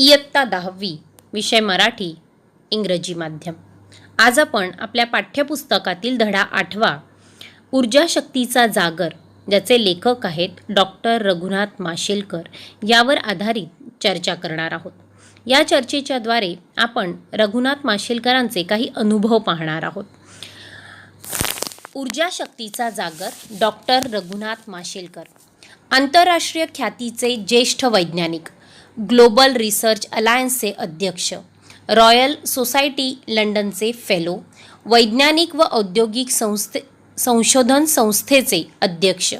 इयत्ता 10वी विषय मराठी इंग्रजी माध्यम. आज आपण आपल्या पाठ्यपुस्तकातील धडा 8वा ऊर्जा शक्तीचा जागर, ज्याचे लेखक आहेत डॉक्टर रघुनाथ माशेलकर, यावर आधारित चर्चा करणार आहोत. या चर्चेच्या द्वारे आपण रघुनाथ माशेलकरांचे काही अनुभव पाहणार आहोत. ऊर्जा शक्तीचा जागर, डॉक्टर रघुनाथ माशेलकर आंतरराष्ट्रीय ख्यातीचे ज्येष्ठ वैज्ञानिक, ग्लोबल रिसर्च अलायन्सचे अध्यक्ष, रॉयल सोसायटी लंडनचे फेलो, वैज्ञानिक व औद्योगिक संशोधन संस्थेचे अध्यक्ष.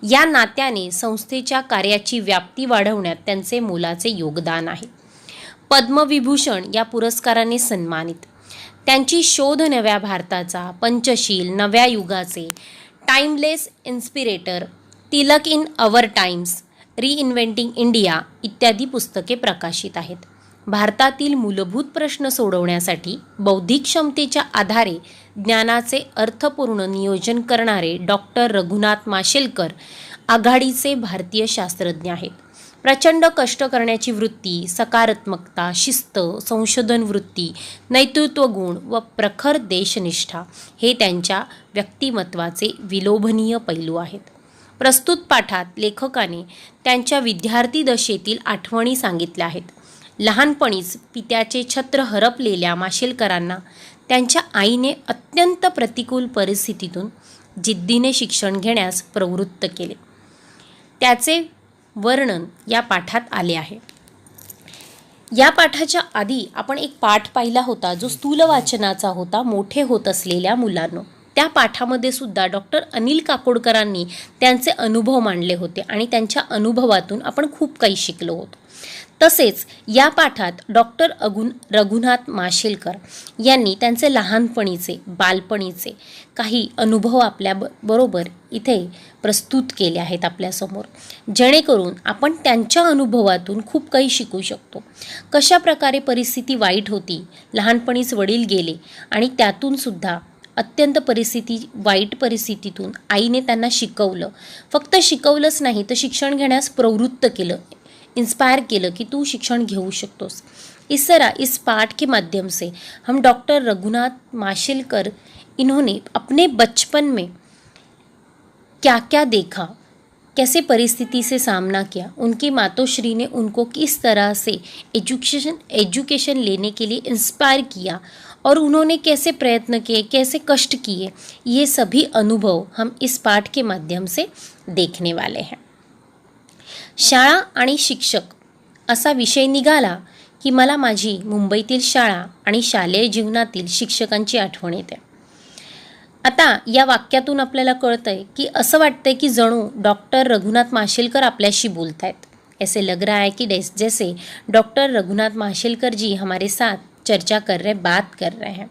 या नात्याने संस्थेच्या कार्याची व्याप्ती वाढवण्यात त्यांचे मोलाचे योगदान आहे. पद्मविभूषण या पुरस्काराने सन्मानित. त्यांची शोध नव्या भारताचा, पंचशील, नव्या युगाचे, timeless inspirator, Tilak in our times, reinventing India इत्यादी पुस्तके प्रकाशित आहेत. भारतातील मूलभूत प्रश्न सोडवण्यासाठी बौद्धिक क्षमतेच्या आधारे ज्ञानाचे अर्थपूर्ण नियोजन करणारे डॉक्टर रघुनाथ माशेलकर आघाडीचे भारतीय शास्त्रज्ञ आहेत. प्रचंड कष्ट करण्याची वृत्ती, सकारात्मकता, शिस्त, संशोधन वृत्ती, नेतृत्व गुण व प्रखर देशनिष्ठा हे त्यांच्या व्यक्तिमत्वाचे विलोभनीय पैलू आहेत. प्रस्तुत पाठात लेखकाने त्यांच्या विद्यार्थी दशेतील आठवणी सांगितल्या आहेत. लहानपणीच पित्याचे छत्र हरपलेल्या माशेलकरांना त्यांच्या आईने अत्यंत प्रतिकूल परिस्थितीतून जिद्दीने शिक्षण घेण्यास प्रवृत्त केले. त्याचे वर्णन या पाठात आले आहे. या पाठाच्या आधी आपण एक पाठ पाहिला होता, जो स्थूल वाचनाचा होता, मोठे होत असलेल्या मुलांनो. त्या पाठामध्ये सुद्धा डॉक्टर अनिल काकोडकरांनी त्यांचे अनुभव मांडले होते आणि त्यांच्या अनुभवातून आपण खूप काही शिकलो होतो. तसेच या पाठात डॉक्टर रघुनाथ माशेलकर यांनी त्यांचे लहानपणीचे, बालपणीचे काही अनुभव आपल्या बरोबर इथे प्रस्तुत केले आहेत आपल्यासमोर, जेणेकरून आपण त्यांच्या अनुभवातून खूप काही शिकू शकतो. कशा प्रकारे परिस्थिती वाईट होती, लहानपणीच वडील गेले आणि त्यातून सुद्धा अत्यंत वाईट परिस्थितीतून आईने त्यांना शिकवलं. फक्त शिकवलंच नाही तर शिक्षण घेण्यास प्रवृत्त केलं, इंस्पायर केलं की तू शिक्षण घेऊ शकतोस. इस पाठ के माध्यम से हम डॉक्टर रघुनाथ माशेलकर इन्होंने अपने बचपन में क्या क्या देखा, कैसे परिस्थिति से सामना किया, उनकी मातोश्री ने उनको किस तरह से एजुकेशन लेने के लिए इंस्पायर किया और उन्होंने कैसे प्रयत्न किए, कैसे कष्ट किए, ये सभी अनुभव हम इस पाठ के माध्यम से देखने वाले हैं. शाळा आणि शिक्षक असा विषय निघाला की मला माझी मुंबईतील शाळा आणि शालेय जीवनातील शिक्षकांची आठवण येते. आता या वाक्यातून आपल्याला कळतंय की असं वाटतंय की जणू डॉक्टर रघुनाथ माशेलकर आपल्याशी बोलत आहेत. ऐसे लग रहा है कि जैसे डॉक्टर रघुनाथ माशेलकर जी हमारे साथ चर्चा कर रहे, बात कर रहे हैं.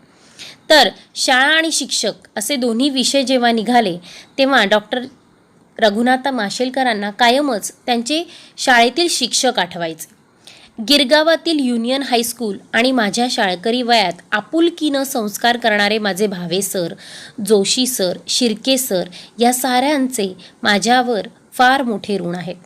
तर शाळा आणि शिक्षक असे दोन्ही विषय जेव्हा निघाले तेव्हा डॉक्टर रघुनाथ माशेलकरांना कायमच त्यांचे शाळेतील शिक्षक आठवायचे. गिरगावातील युनियन हायस्कूल आणि माझ्या शाळकरी वयात आपुलकीनं संस्कार करणारे माझे Bhave sir, Joshi sir, Shirke sir या साऱ्यांचे माझ्यावर फार मोठे ऋण आहेत.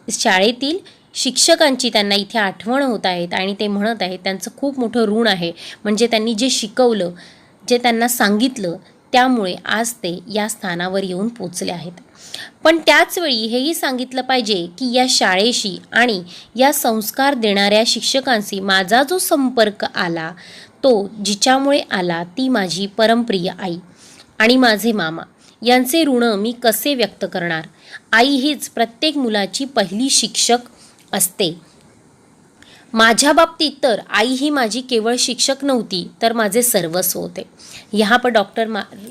शाळेतील शिक्षकांची त्यांना इथे आठवण होत आहेत आणि ते म्हणत आहेत त्यांचं खूप मोठं ऋण आहे. म्हणजे त्यांनी जे शिकवलं, जे त्यांना सांगितलं, त्यामुळे आज ते या स्थानावर येऊन पोचले आहेत. पण त्याचवेळी हेही सांगितलं पाहिजे की या शाळेशी आणि या संस्कार देणाऱ्या शिक्षकांशी माझा जो संपर्क आला, तो जिच्यामुळे आला ती माझी परमप्रिय आई आणि माझे मामा यांचे ऋण मी कसे व्यक्त करणार. आई हीच प्रत्येक मुलाची पहिली शिक्षक असते. माझ्या बाबतीत तर आई ही माझी केवळ शिक्षक नव्हती तर माझे सर्वस्व होते. यहाँ पर डॉक्टर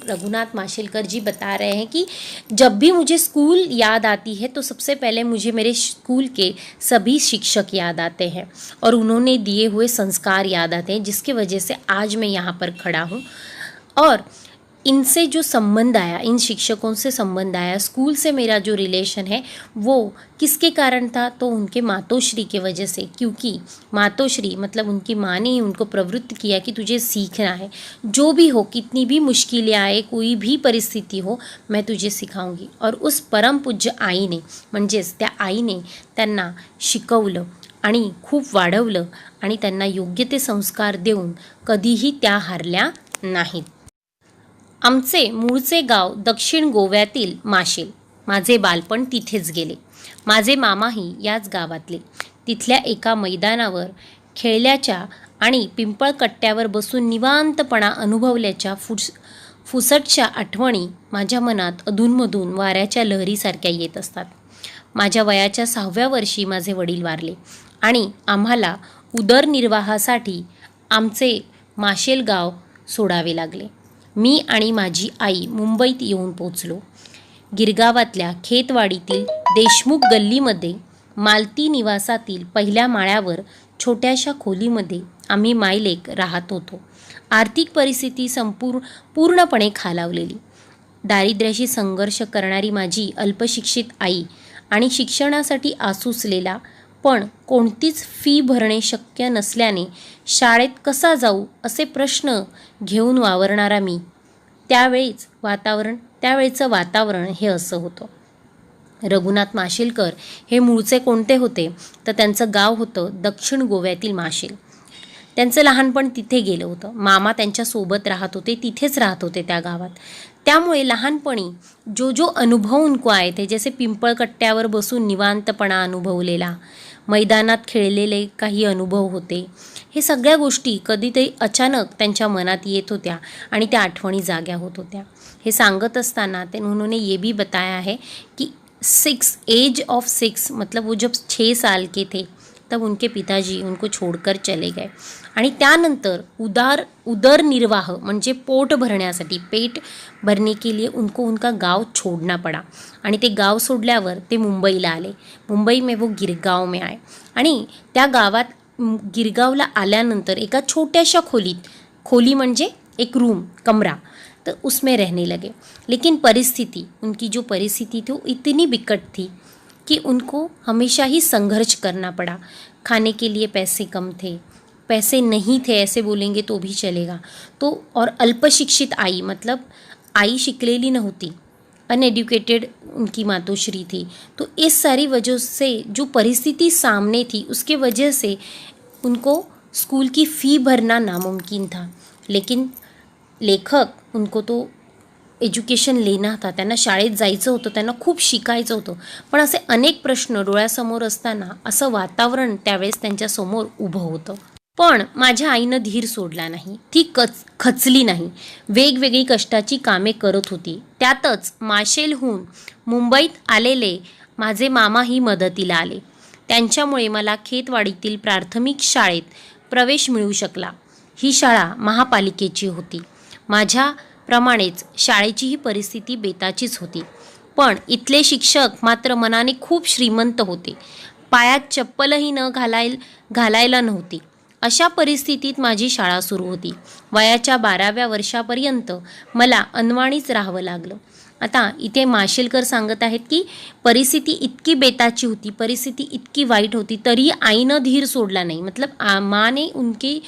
रघुनाथ माशेलकर जी बता रहे हैं कि जब भी मुझे स्कूल याद आती है तो सबसे पहले मुझे मेरे स्कूल के सभी शिक्षक याद आते हैं और उन्होंने दिए हुए संस्कार याद आते हैं, जिसकी वजह से आज मैं यहाँ पर खड़ा हूँ. और इनसे जो संबंध आया, इन शिक्षकों से संबंध आया, स्कूल से मेरा जो रिलेशन है वो किसके कारण था, तो उनके मातोश्री के वजह से. क्योंकि मातोश्री मतलब उनकी माँ ने ही उनको प्रवृत्त किया कि तुझे सीखना है, जो भी हो, कितनी भी मुश्किलें आए, कोई भी परिस्थिति हो, मैं तुझे सिखाऊंगी. और उस परम पूज्य आईने म्हणजेच त्या आईने त्यांना शिकवलं आणि खूप वाढवलं आणि त्यांना योग्य ते संस्कार देऊन कधीही त्या हारल्या नाहीत. आमचे मूळचे गाव दक्षिण गोव्यातील माशेल. माझे बालपण तिथेच गेले. माझे मामाही याच गावातले. तिथल्या एका मैदानावर खेळल्याच्या आणि पिंपळकट्ट्यावर बसून निवांतपणा अनुभवल्याच्या फुसटच्या आठवणी माझ्या मनात अधूनमधून वाऱ्याच्या लहरीसारख्या येत असतात. माझ्या वयाच्या 6व्या वर्षी माझे वडील वारले आणि आम्हाला उदरनिर्वाहासाठी आमचे माशेल गाव सोडावे लागले. मी आणि माझी आई मुंबईत येऊन पोचलो. गिरगावातल्या खेतवाडीतील देशमुख गल्लीमध्ये मालती निवासातील पहिल्या माळ्यावर छोट्याशा खोलीमध्ये आम्ही मायलेक राहत होतो. आर्थिक परिस्थिती पूर्णपणे खालावलेली. दारिद्र्याशी संघर्ष करणारी माझी अल्पशिक्षित आई आणि शिक्षणासाठी आसुसलेला पण कोणतीच फी भरणे शक्य नसल्याने शाळेत कसा जाऊ असे प्रश्न घेऊन वावरणारा मी. त्यावेळचं वातावरण हे असं होतं. रघुनाथ माशेलकर हे मूळचे कोणते होते तर त्यांचं गाव होतं दक्षिण गोव्यातील माशेल. त्यांचं लहानपण तिथे गेलं होतं. मामा त्यांच्यासोबत राहत होते, तिथेच राहत होते त्या गावात. त्यामुळे लहानपणी जो अनुभव उनको आए थे, जैसे पिंपळकट्ट्यावर बसून निवांतपणा अनुभवलेला, मैदानात खेळलेले काही अनुभव होते, हे सगळ्या गोष्टी कधीतरी अचानक त्यांच्या मनात येत होत्या आणि त्या आठवणी जाग्या होत होत्या. हे सांगत असताना उन्होंने ये भी बताया है कि एज ऑफ 6 मतलब वो जब 6 साल के थे तब उनके पिताजी उनको छोड़कर चले गए आणि त्यानंतर उदरनिर्वाह म्हणजे पोट भरण्यासाठी पेट भरने के लिए उनको उनका गाव छोड़ना पड़ा आणि ते गाव सोडल्यावर ते मुंबईला आले. मुंबई में वो गिरगाव में आए आणि त्या गावात गिरगावला आल्यानंतर एका छोट्याशा खोली म्हणजे एक रूम कमरा, तो उसमें रहने लगे. लेकिन उनकी जो परिस्थिति थी वो इतनी बिकट थी कि उनको हमेशा ही संघर्ष करना पड़ा. खाने के लिए पैसे कम थे, पैसे नहीं थे ऐसे बोलेंगे तो भी चलेगा. तो और अल्पशिक्षित आई मतलब आई शिकलेली नहोती, अनएडुकेटेड उनकी मातोश्री थी. तो इस सारी वजह से जो परिस्थिति सामने थी उसके वजह से उनको स्कूल की फ़ी भरना नामुमकिन था. लेकिन लेखक उनको तो एज्युकेशन लेना था, त्यांना शाळेत जायचं होतं, त्यांना खूप शिकायचं होतं. पण असे अनेक प्रश्न डोळ्यासमोर असताना असं वातावरण त्यावेळेस त्यांच्यासमोर उभं होतं. पण माझ्या आईनं धीर सोडला नाही. ती खचली नाही. वेगवेगळी कष्टाची कामे करत होती. त्यातच माशेलहून मुंबईत आलेले माझे मामाही मदतीला आले. त्यांच्यामुळे मला खेतवाडीतील प्राथमिक शाळेत प्रवेश मिळू शकला. ही शाळा महापालिकेची होती. माझ्याप्रमाणेच शाळेचीही परिस्थिती बेताचीच होती. पण इथले शिक्षक मात्र मनाने खूप श्रीमंत होते. पायात चप्पलही न घालायला नव्हती. अशा परिस्थितीत माझी शाळा सुरू होती. वयाच्या 12व्या वर्षापर्यंत मला अनवाणीच राहावं लागलं. आता इथे माशेलकर सांगत आहेत की परिस्थिती इतकी बेताची होती, परिस्थिती इतकी वाईट होती, तरी आईनं धीर सोडला नाही. मतलब माँ ने उनकी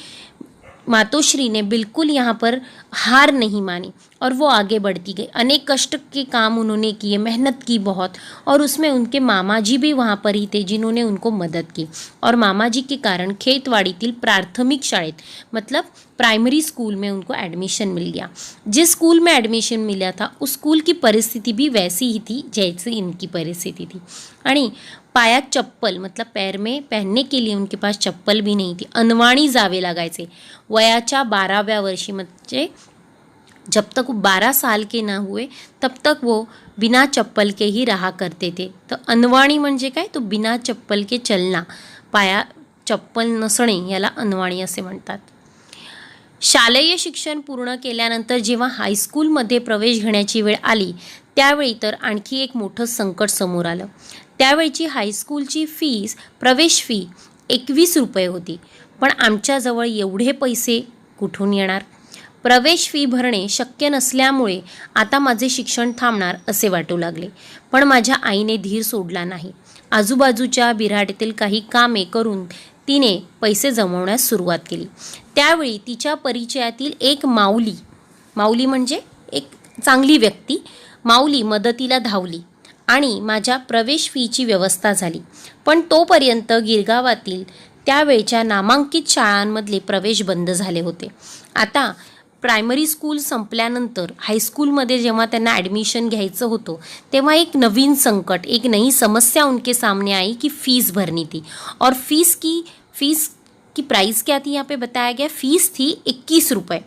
मातोश्री ने बिल्कुल यहाँ पर हार नहीं मानी और वो आगे बढ़ती गई. अनेक कष्ट के काम उन्होंने किए, मेहनत की बहुत, और उसमें उनके मामा जी भी वहाँ पर ही थे जिन्होंने उनको मदद की. और मामा जी के कारण खेतवाड़ीतील प्राथमिक शाळेत मतलब प्राइमरी स्कूल में उनको एडमिशन मिल गया. जिस स्कूल में एडमिशन मिला था उस स्कूल की परिस्थिति भी वैसी ही थी जैसी इनकी परिस्थिति थी. आणि पायात चप्पल मतलब पैर में पहनने के लिए उनके पास चप्पल भी नहीं थी. अनवाणी जावे लागायचे. वयाच्या 12व्या वर्षी म्हणजे जब तक वो 12 साल के ना हुए तब तक वो बिना चप्पल के ही रहा करते थे. तर अनवाणी म्हणजे काय, तो बिना चप्पल के चलना, पाया चप्पल नसणे याला अनवाणी असे म्हणतात. शालेय शिक्षण पूर्ण केल्यानंतर जेव्हा हायस्कूलमध्ये प्रवेश घेण्याची वेळ आली त्यावेळी तर आणखी एक मोठं संकट समोर आलं. त्यावेळची हायस्कूलची प्रवेश फी 21 रुपये होती. पण आमच्याजवळ एवढे पैसे कुठून येणार? प्रवेश फी भरणे शक्य नसल्यामुळे आता माझे शिक्षण थांबणार असे वाटू लागले. पण माझ्या आईने धीर सोडला नाही. आजूबाजूच्या बिऱ्हाडीतील काही कामे करून तिने पैसे जमवण्यास सुरुवात केली. त्यावेळी तिच्या परिचयातील एक माऊली म्हणजे एक चांगली व्यक्ती, माऊली मदतीला धावली आणि माझ्या प्रवेश फीची व्यवस्था झाली. पण तोपर्यंत गिरगावातील त्यावेळच्या नामांकित शाळांमधले प्रवेश बंद झाले होते. आता प्रायमरी स्कूल संपल्यानंतर हाईस्कूलमध्ये जेव्हा त्यांना ॲडमिशन घ्यायचं होतं तेव्हा एक नवीन संकट, एक नई समस्या उनके सामने आई कि फ़ीस भरनी थी. और फीस की प्राइस क्या थी, यहाँ पे बताया गया फीस थी 21 रुपये.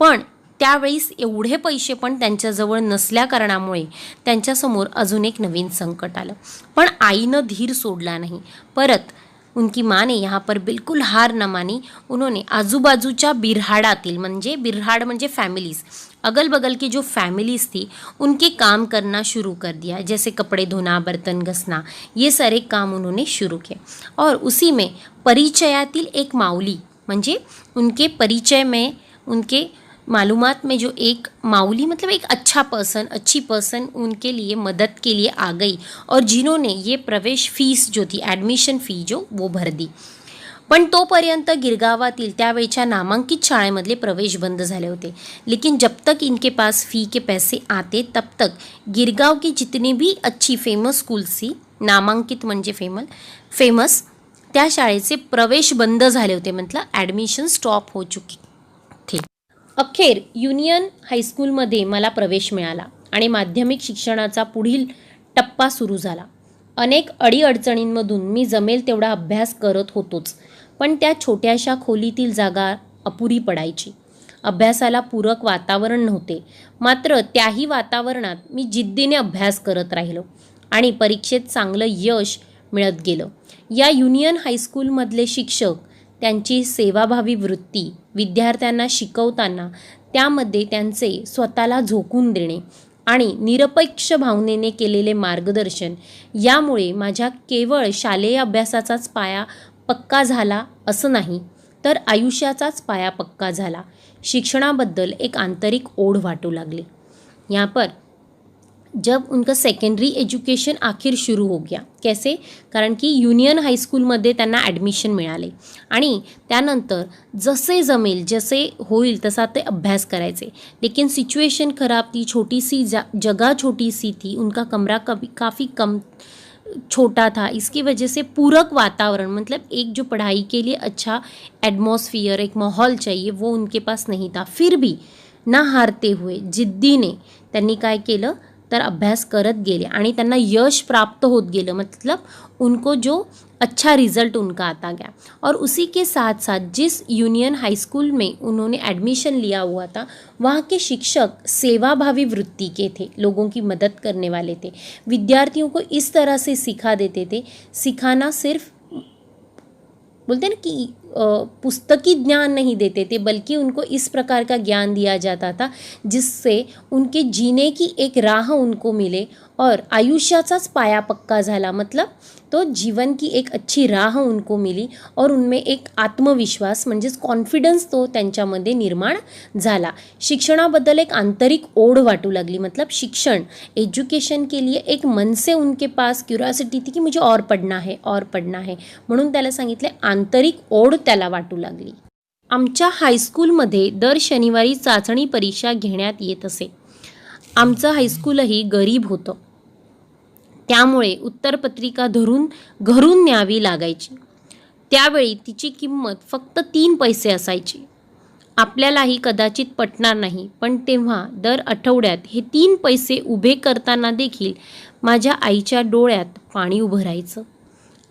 पण त्यावेळेस एवढे पैसे पण त्यांच्याजवळ नसल्या कारणामुळे त्यांच्यासमोर अजून एक नवीन संकट आलं. पण आईनं धीर सोडला नाही. परत उनकी माँ ने यहाँ पर बिल्कुल हार न मानी. उन्होंने आजूबाजूच्या बिरहाडातील, म्हणजे बिरहाड़ म्हणजे फैमिलीज़, अगल बगल की जो फैमिलीज़ थी उनके काम करना शुरू कर दिया. जैसे कपड़े धोना, बर्तन घसना, ये सारे काम उन्होंने शुरू किए. और उसी में परिचयातील एक माऊली, म्हणजे उनके परिचय में, उनके मालूमात में जो एक माऊली मतलब एक अच्छा पर्सन, अच्छी पर्सन उनके लिए मदद के लिए आ गई और जिन्होंने ये प्रवेश फीस जो थी, ॲडमिशन फ़ी जो वो भर दी. पण तोपर्यंत गिरगावातील त्यावेळच्या नामांकित शाळेमधले प्रवेश बंद झाले होते. लेकिन जब तक इनके पास फ़ी के पैसे आते तब तक गिरगाव की जितनी भी अच्छी फेमस स्कूल्स थी, नामांकित म्हणजे फेमस, त्या शाळेचे प्रवेश बंद झाले होते. मतलब ॲडमिशन स्टॉप हो चुकी थे. अखेर युनियन हायस्कूलमध्ये मला प्रवेश मिळाला आणि माध्यमिक शिक्षणाचा पुढील टप्पा सुरू झाला. अनेक अडीअडचणींमधून मी जमेल तेवढा अभ्यास करत होतोच, पण त्या छोट्याशा खोलीतील जागा अपुरी पडायची. अभ्यासाला पूरक वातावरण नव्हते. मात्र त्याही वातावरणात मी जिद्दीने अभ्यास करत राहिलो आणि परीक्षेत चांगलं यश मिळत गेलं. या युनियन हायस्कूलमधले शिक्षक त्यांची सेवाभावी वृत्ती, विद्यार्थ्यांना शिकवताना त्यामध्ये त्यांचे स्वतःला झोकून देणे आणि निरपेक्ष भावनेने केलेले मार्गदर्शन यामुळे माझ्या केवळ शालेय अभ्यासाचाच पाया पक्का झाला असं नाही, तर आयुष्याचाच पाया पक्का झाला. शिक्षणाबद्दल एक आंतरिक ओढ वाटू लागली. यहाँ पर जब उनका सेकंडरी एज्युकेशन आखिर शुरू हो गया. कैसे? कारण की युनियन हायस्कूलमध्ये त्यांना ॲडमिशन मिळाले आणि त्यानंतर जसे जमेल, जसे होईल तसा ते अभ्यास करायचे. लेकिन सिचुएशन खराब थी, छोटी सी जगह छोटी सी थी, उनका कमरा काफ़ी कम छोटा था. इसकी वजह से पूरक वातावरण, मतलब एक जो पढ़ाई के लिए अच्छा एटमॉस्फियर, एक माहौल चाहिए, वो उनके पास नहीं था. फिर भी ना हारते हुए जिद्दीने त्यांनी काय केलं तर अभ्यास करत गेले आणि त्यांना यश प्राप्त होत गेलं. मतलब उनको जो अच्छा रिज़ल्ट उनका आता गया. और उसी के साथ साथ जिस यूनियन हाई स्कूल में उन्होंने एडमिशन लिया हुआ था, वहाँ के शिक्षक सेवाभावी वृत्ति के थे, लोगों की मदद करने वाले थे, विद्यार्थियों को इस तरह से सिखा देते थे. सिखाना सिर्फ बोलते हैं ना कि पुस्तकी ज्ञान नहीं देते थे, बल्कि उनको इस प्रकार का ज्ञान दिया जाता था जिससे उनके जीने की एक राह उनको मिले और आयुष्याचाच पाया पक्का झाला. मतलब तो जीवन की एक अच्छी राह उनको मिली और उनमें एक आत्मविश्वास म्हणजेच कॉन्फिडन्स तो त्यांच्यामध्ये निर्माण झाला. शिक्षणाबद्दल एक आंतरिक ओढ वाटू लागली. मतलब शिक्षण, एज्युकेशन के लिए एक मन से उनके पास क्युरियोसिटी थी की मुझे और पढ़ना है, और पढ़ना है. म्हणून त्याला सांगितले आंतरिक ओढ त्याला वाटू लागली. आमच्या हायस्कूलमध्ये दर शनिवारी चाचणी परीक्षा घेण्यात येत असे. आमचं हायस्कूलही गरीब होतं, त्यामुळे उत्तरपत्रिका घरून न्यावी लागायची. त्यावेळी तिची किंमत फक्त 3 पैसे असायची. आपल्यालाही कदाचित पटणार नाही, पण तेव्हा दर आठवड्यात हे 3 पैसे उभे करताना देखील माझ्या आईच्या डोळ्यात पाणी उभं राहायचं.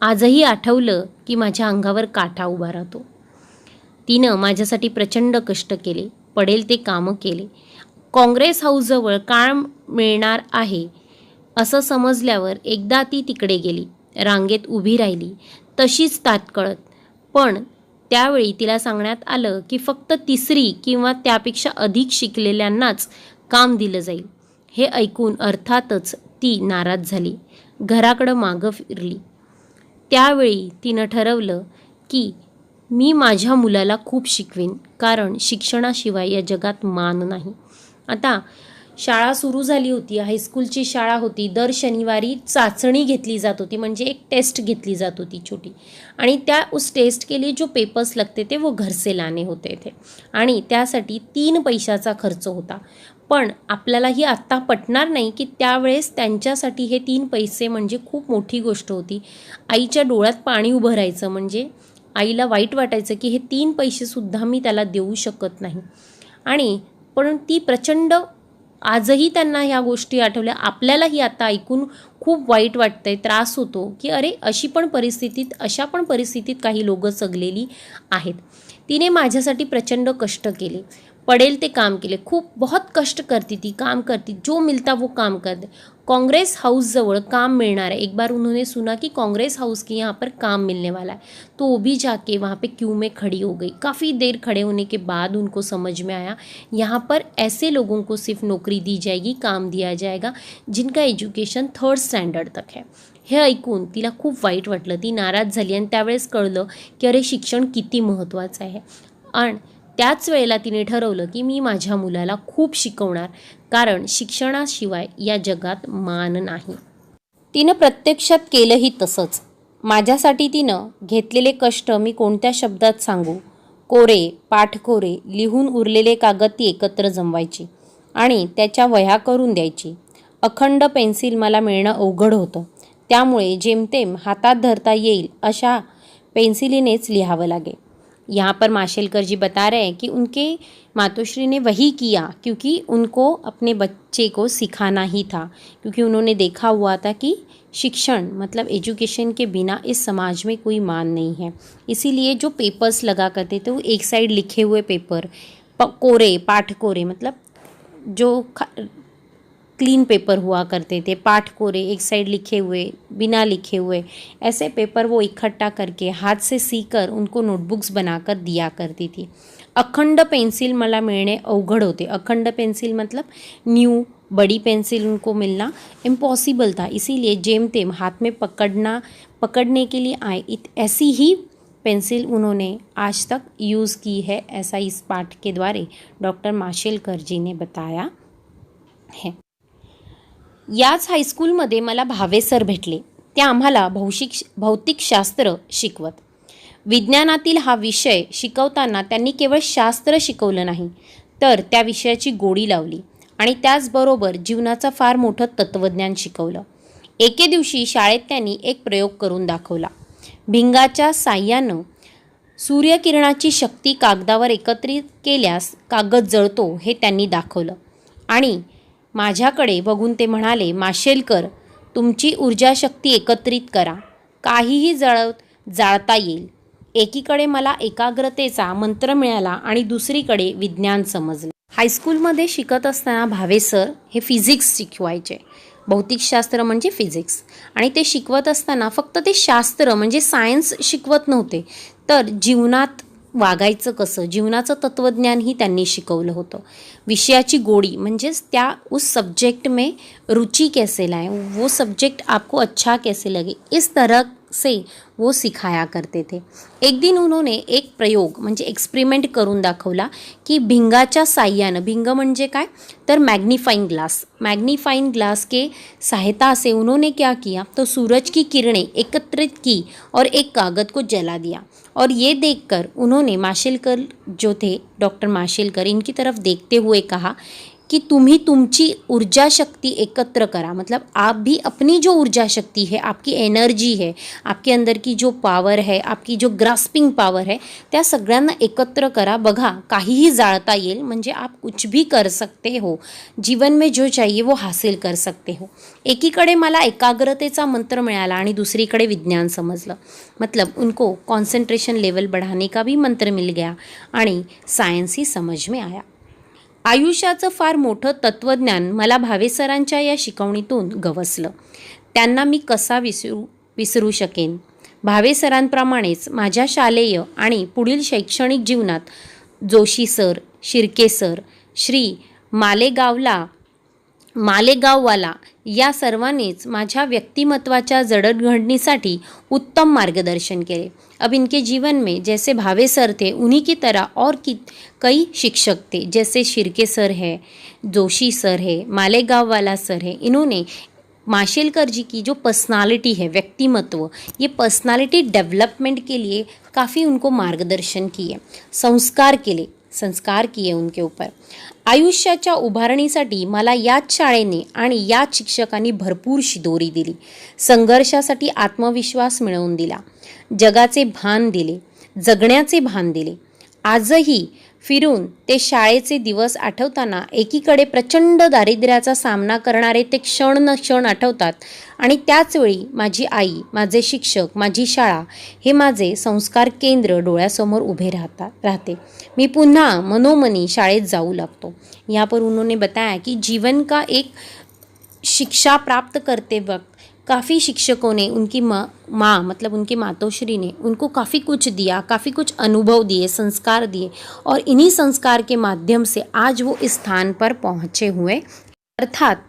आजही आठवलं की माझ्या अंगावर काटा उभा राहतो. तिनं माझ्यासाठी प्रचंड कष्ट केले, पडेल ते कामं केले. काँग्रेस हाऊसजवळ काम मिळणार आहे असं समजल्यावर एकदा ती तिकडे गेली, रांगेत उभी राहिली, तशीच ताटकळत. पण त्यावेळी तिला सांगण्यात आलं की फक्त 3री किंवा त्यापेक्षा अधिक शिकलेल्यांनाच काम दिलं जाईल. हे ऐकून अर्थातच ती नाराज झाली, घराकडं मागं फिरली. त्यावेळी तिनं ठरवलं की मी माझ्या मुलाला खूप शिकवीन, कारण शिक्षणाशिवाय या जगात मान नाही. आता शाळा सुरू झाली होती, हायस्कूलची शाळा होती. दर शनिवारी चाचणी घेतली जात होती, म्हणजे एक टेस्ट घेतली जात होती छोटी, आणि त्या उस टेस्ट के लिए जो पेपर्स लगते थे वो घर से लाने होते थे आणि त्यासाठी 3 पैशाचा खर्च होता. पण आपल्यालाही आत्ता पटणार नाही की त्यावेळेस त्यांच्यासाठी हे 3 पैसे म्हणजे खूप मोठी गोष्ट होती. आईच्या डोळ्यात पाणी उभं राहायचं, म्हणजे आईला वाईट वाटायचं की हे 3 पैसेसुद्धा मी त्याला देऊ शकत नाही. आणि पण ती प्रचंड, आजही त्यांना ह्या गोष्टी आठवल्या. आपल्यालाही आता ऐकून खूप वाईट वाटतंय, त्रास होतो की अरे अशा पण परिस्थितीत काही लोकं जगलेली आहेत. तिने माझ्यासाठी प्रचंड कष्ट केले, पडेल ते काम केले. खूप बहुत कष्ट करती थी, काम करती, जो मिलता वो काम करते. कांग्रेस हाउस जवळ काम मिलना है. एक बार उन्होंने सुना कि कांग्रेस हाउस के यहाँ पर काम मिलने वाला है, तो वो भी जाके वहाँ पे क्यू में खड़ी हो गई. काफ़ी देर खड़े होने के बाद उनको समझ में आया यहाँ पर ऐसे लोगों को सिर्फ नौकरी दी जाएगी, काम दिया जाएगा जिनका एज्युकेशन 3rd स्टँडर्ड तक है. हे ऐकून तिला खूप वाईट वाटलं, ती नाराज झाली आणि त्यावेळेस कळलं की अरे शिक्षण किती महत्त्वाचं आहे. आणि त्याच वेळेला तिने ठरवलं की मी माझ्या मुलाला खूप शिकवणार, कारण शिक्षणाशिवाय या जगात मान नाही. तिनं प्रत्यक्षात केलंही तसंच. माझ्यासाठी तिनं घेतलेले कष्ट मी कोणत्या शब्दात सांगू. कोरे, पाठकोरे लिहून उरलेले कागद ती एकत्र जमवायची आणि त्याच्या वह्या करून द्यायची. अखंड पेन्सिल मला मिळणं अवघड होतं, त्यामुळे जेमतेम हातात धरता येईल अशा पेन्सिलीनेच लिहावं लागे. यहाँ पर माशेलकर जी बता रहे हैं कि उनके मातोश्री ने वही किया क्योंकि उनको अपने बच्चे को सिखाना ही था, क्योंकि उन्होंने देखा हुआ था कि शिक्षण मतलब एजुकेशन के बिना इस समाज में कोई मान नहीं है. इसीलिए जो पेपर्स लगा करते थे वो एक साइड लिखे हुए पेपर, कोरे पाठ कोरे मतलब जो क्लीन पेपर हुआ करते थे, पाठ कोरे एक साइड लिखे हुए, बिना लिखे हुए, ऐसे पेपर वो इकट्ठा करके हाथ से सीकर उनको नोटबुक्स बनाकर दिया करती थी. अखंड पेंसिल मला मिलने अवघड होते. अखंड पेंसिल मतलब न्यू बड़ी पेंसिल उनको मिलना इम्पॉसिबल था, इसीलिए जेम तेम हाथ में पकड़ने के लिए आए ऐसी ही पेंसिल उन्होंने आज तक यूज़ की है, ऐसा इस पाठ के द्वारे डॉक्टर माशेलकर जी ने बताया है. याच हायस्कूलमध्ये मला भावे सर भेटले. ते आम्हाला भौतिकशास्त्र शिकवत. विज्ञानातील हा विषय शिकवताना त्यांनी केवळ शास्त्र शिकवलं नाही, तर त्या विषयाची गोडी लावली आणि त्याचबरोबर जीवनाचं फार मोठं तत्त्वज्ञान शिकवलं. एके दिवशी शाळेत त्यांनी एक प्रयोग करून दाखवला. भिंगाच्या साह्यानं सूर्यकिरणाची शक्ती कागदावर एकत्रित केल्यास कागद जळतो हे त्यांनी दाखवलं. आणि माझ्याकडे बघून ते म्हणाले, माशेलकर, तुमची ऊर्जाशक्ती एकत्रित करा, काहीही जाळता येईल. एकीकडे मला एकाग्रतेचा मंत्र मिळाला आणि दुसरीकडे विज्ञान समजलं. हायस्कूलमध्ये शिकत असताना भावे सर हे फिजिक्स शिकवायचे. भौतिकशास्त्र म्हणजे फिजिक्स. आणि ते शिकवत असताना फक्त ते शास्त्र म्हणजे सायन्स शिकवत नव्हते, तर जीवनात वागायचं कसं, जीवनाचं तत्त्वज्ञानही त्यांनी शिकवलं होतं. विषयाची गोडी म्हणजेच त्या उस सब्जेक्ट में रुचि कैसे लाएं, वो सब्जेक्ट आपको अच्छा कैसे लगे, इस तरह से वो सिखाया करते थे. एक दिन उन्होंने एक प्रयोग म्हणजे एक्सपेरिमेंट करून दाखवला की भिंगाच्या साह्यानं, भिंग म्हणजे काय तर मैग्नीफाइंग ग्लास के सहायता से उन्होंने क्या किया तो सूरज की किरणें एकत्रित की और एक कागज़ को जला दिया. और ये देखकर उन्होंने माशेलकर जो थे, डॉक्टर माशेलकर, इनकी तरफ देखते हुए कहा कि तुम्ही तुमची ऊर्जा शक्ति एकत्र करा. मतलब आप भी अपनी जो ऊर्जा शक्ति है, आपकी एनर्जी है, आपके अंदर की जो पावर है, आपकी जो ग्रास्पिंग पावर है, त्या सगळ्यांना एकत्र करा. बघा काहीही जाळता येईल, म्हणजे आप कुछ भी कर सकते हो, जीवन में जो चाहिए वो हासिल कर सकते हो. एकीकडे मला एकाग्रतेचा मंत्र मिळाला आणि दुसरीकडे विज्ञान समजलं. मतलब उनको कॉन्सन्ट्रेशन लेवल बढ़ाने का भी मंत्र मिल गया आणि सायन्स ही समझ में आया. आयुष्याचं फार मोठं तत्त्वज्ञान मला भावेसरांच्या या शिकवणीतून गवसलं. त्यांना मी कसा विसरू शकेन. भावेसरांप्रमाणेच माझ्या शालेय आणि पुढील शैक्षणिक जीवनात जोशी सर, शिर्के सर, श्री मालेगाववाला या सर्वांनीच माझ्या व्यक्तिमत्वाच्या जडणघडणीसाठी उत्तम मार्गदर्शन केले. अब इनके जीवन में जैसे भावे सर थे, उन्हीं की तरह और कई शिक्षक थे, जैसे शिर्के सर है, जोशी सर है, मालेगांव वाला सर है. इन्होंने माशेलकर जी की जो पर्सनालिटी है, व्यक्तिमत्व, ये पर्सनालिटी डेवलपमेंट के लिए काफ़ी उनको मार्गदर्शन किए, संस्कार केले, संस्कार किए उनके ऊपर। आयुष्याच्या उभारणीसाठी मला याच शाळेने आणि याच शिक्षकांनी भरपूर शिदोरी दिली, संघर्षासाठी आत्मविश्वास मिळवून दिला, जगाचे भान दिले, जगण्याचे भान दिले। आजही फिरून ते शाळेचे दिवस आठवताना एकीकडे प्रचंड दारिद्र्याचा सामना करणारे ते क्षण न क्षण आठवतात आणि त्याचवेळी माझी आई, माझे शिक्षक, माझी शाळा हे माझे संस्कार केंद्र डोळ्यासमोर उभे रहते। मैं पुन्हा मनोमनी शाळेत जाऊ लागतो। यहाँ पर उन्होंने बताया कि जीवन का एक शिक्षा प्राप्त करते वक्त काफ़ी शिक्षकों ने, उनकी माँ मतलब उनकी मातोश्री ने उनको काफ़ी कुछ दिया, काफ़ी कुछ अनुभव दिए, संस्कार दिए, और इन्हीं संस्कार के माध्यम से आज वो इस स्थान पर पहुँचे हुए। अर्थात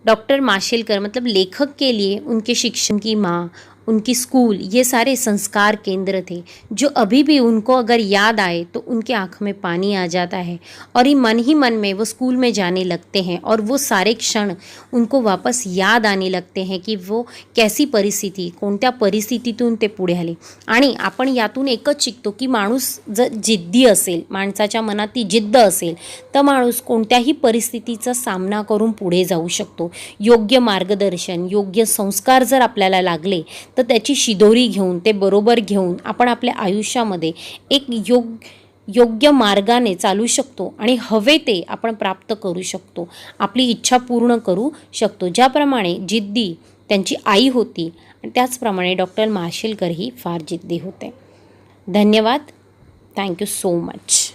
डॉक्टर माशेलकर मतलब लेखक के लिए उनके शिक्षक, उनकी माँ, उनकी स्कूल, ये सारे संस्कार केंद्र थे जो अभी भी उनको अगर याद आए तो उनके आँख में पानी आ जाता है और ही मन में वो स्कूल में जाने लगते हैं और वो सारे क्षण उनको वापस याद आने लगते हैं की वो कैसी परिस्थिती, कोणत्या परिस्थितीतून ते पुढे आले। आणि आपण यातून एकच शिकतो की माणूस जर जिद्दी असेल, माणसाच्या मनात ती जिद्द असेल तर माणूस कोणत्याही परिस्थितीचा सामना करून पुढे जाऊ शकतो। योग्य मार्गदर्शन, योग्य संस्कार जर आपल्याला लागले तर त्याची शिदोरी घेऊन, ते बरोबर घेऊन आपण आपल्या आयुष्यामध्ये एक योग्य मार्गाने चालू शकतो आणि हवे ते आपण प्राप्त करू शकतो, आपली इच्छा पूर्ण करू शकतो। ज्याप्रमाणे जिद्दी त्यांची आई होती आणि त्याचप्रमाणे डॉक्टर माशेलकर ही फार जिद्दी होते। धन्यवाद। Thank you so much.